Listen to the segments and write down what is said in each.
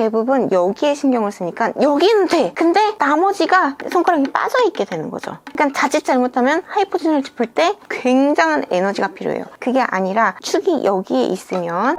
대부분 여기에 신경을 쓰니까 여기는 돼! 근데 나머지가 손가락이 빠져있게 되는 거죠. 그러니까 자칫 잘못하면 하이 포지션을 짚을 때 굉장한 에너지가 필요해요. 그게 아니라 축이 여기에 있으면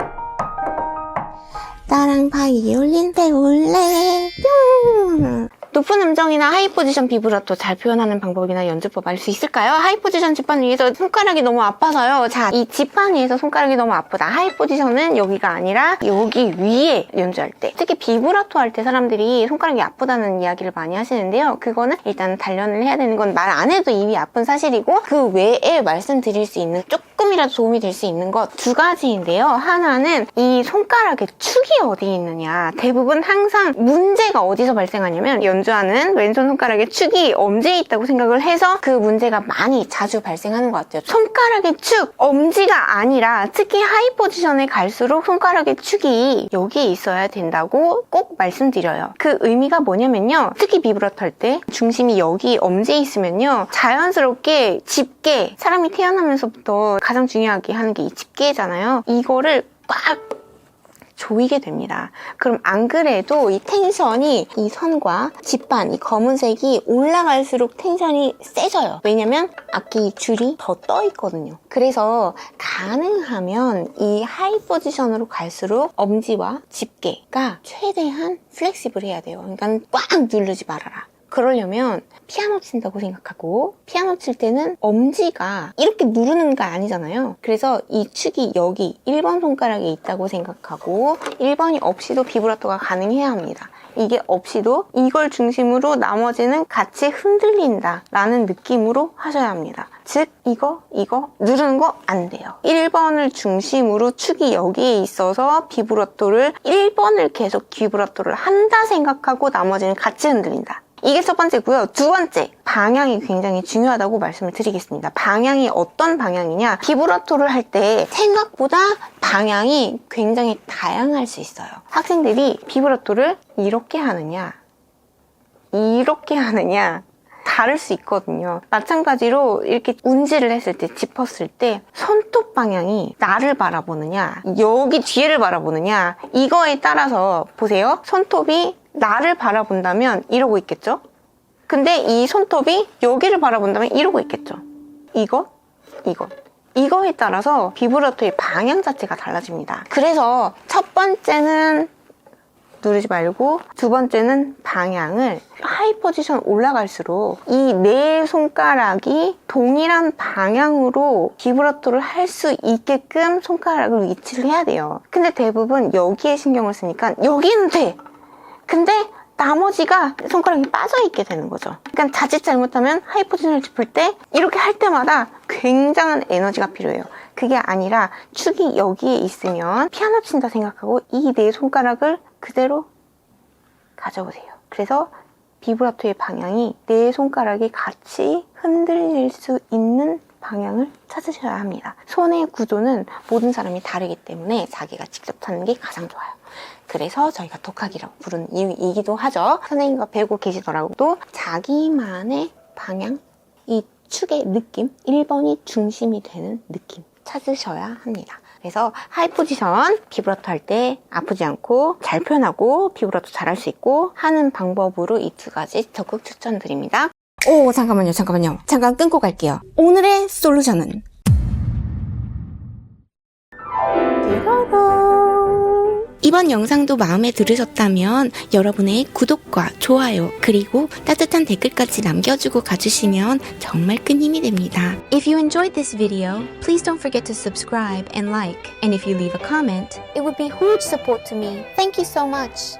나랑 바이올린 배울래 뿅! 높은 음정이나 하이 포지션 비브라토 잘 표현하는 방법이나 연주법 알 수 있을까요? 하이 포지션 지판 위에서 손가락이 너무 아파서요. 자, 이 지판 위에서 손가락이 너무 아프다. 하이 포지션은 여기가 아니라 여기 위에 연주할 때, 특히 비브라토 할 때 사람들이 손가락이 아프다는 이야기를 많이 하시는데요. 그거는 일단 단련을 해야 되는 건 말 안 해도 이미 아픈 사실이고, 그 외에 말씀드릴 수 있는 조금이라도 도움이 될 수 있는 것 두 가지인데요. 하나는 이 손가락의 축이 어디 있느냐. 대부분 항상 문제가 어디서 발생하냐면 연주하는 왼손 손가락의 축이 엄지에 있다고 생각을 해서 그 문제가 많이 자주 발생하는 것 같아요. 손가락의 축, 엄지가 아니라 특히 하이 포지션에 갈수록 손가락의 축이 여기에 있어야 된다고 꼭 말씀드려요. 그 의미가 뭐냐면요. 특히 비브라토 할 때 중심이 여기 엄지에 있으면요. 자연스럽게 집게, 사람이 태어나면서부터 가장 중요하게 하는 게 이 집게잖아요. 이거를 꽉 조이게 됩니다. 그럼 안 그래도 이 텐션이 이 선과 지판, 이 검은색이 올라갈수록 텐션이 세져요. 왜냐면 악기 줄이 더 떠 있거든요. 그래서 가능하면 이 하이 포지션으로 갈수록 엄지와 집게가 최대한 플렉시블 해야 돼요. 그러니까 꽉 누르지 말아라. 그러려면 피아노 친다고 생각하고, 피아노 칠 때는 엄지가 이렇게 누르는 거 아니잖아요. 그래서 이 축이 여기 1번 손가락에 있다고 생각하고 1번이 없이도 비브라토가 가능해야 합니다. 이게 없이도 이걸 중심으로 나머지는 같이 흔들린다 라는 느낌으로 하셔야 합니다. 즉 이거 누르는 거 안 돼요. 1번을 중심으로 축이 여기에 있어서 비브라토를 1번을 계속 비브라토를 한다 생각하고 나머지는 같이 흔들린다. 이게 첫 번째고요. 두 번째, 방향이 굉장히 중요하다고 말씀을 드리겠습니다. 방향이 어떤 방향이냐? 비브라토를 할 때 생각보다 방향이 굉장히 다양할 수 있어요. 학생들이 비브라토를 이렇게 하느냐, 이렇게 하느냐 다를 수 있거든요. 마찬가지로 이렇게 운지를 했을 때, 짚었을 때 손톱 방향이 나를 바라보느냐, 여기 뒤를 바라보느냐, 이거에 따라서 보세요. 손톱이 나를 바라본다면 이러고 있겠죠? 근데 이 손톱이 여기를 바라본다면 이러고 있겠죠? 이거에 따라서 비브라토의 방향 자체가 달라집니다. 그래서 첫 번째는 누르지 말고 두 번째는 방향을 하이 포지션 올라갈수록 이 네 손가락이 동일한 방향으로 비브라토를 할 수 있게끔 손가락을 위치를 해야 돼요. 근데 대부분 여기에 신경을 쓰니까 여기는 돼! 근데 나머지가 손가락이 빠져있게 되는 거죠. 그러니까 자칫 잘못하면 하이 포지션을 짚을 때 이렇게 할 때마다 굉장한 에너지가 필요해요. 그게 아니라 축이 여기에 있으면 피아노 친다 생각하고 이 네 손가락을 그대로 가져오세요. 그래서 비브라토의 방향이 네 손가락이 같이 흔들릴 수 있는 방향을 찾으셔야 합니다. 손의 구조는 모든 사람이 다르기 때문에 자기가 직접 찾는 게 가장 좋아요. 그래서 저희가 독학이라고 부르는 이유이기도 하죠. 선생님과 배우고 계시더라도 자기만의 방향, 이 축의 느낌, 1번이 중심이 되는 느낌 찾으셔야 합니다. 그래서 하이 포지션 비브라토 할 때 아프지 않고 잘 표현하고 비브라토 잘할 수 있고 하는 방법으로 이 두 가지 적극 추천드립니다. 오, 잠깐만요. 잠깐 끊고 갈게요. 오늘의 솔루션은 이번 영상도 마음에 들으셨다면 여러분의 구독과 좋아요 그리고 따뜻한 댓글까지 남겨주고 가주시면 정말 큰 힘이 됩니다. If you enjoyed this video, please don't forget to subscribe and like. And if you leave a comment, It would be huge support to me. Thank you so much.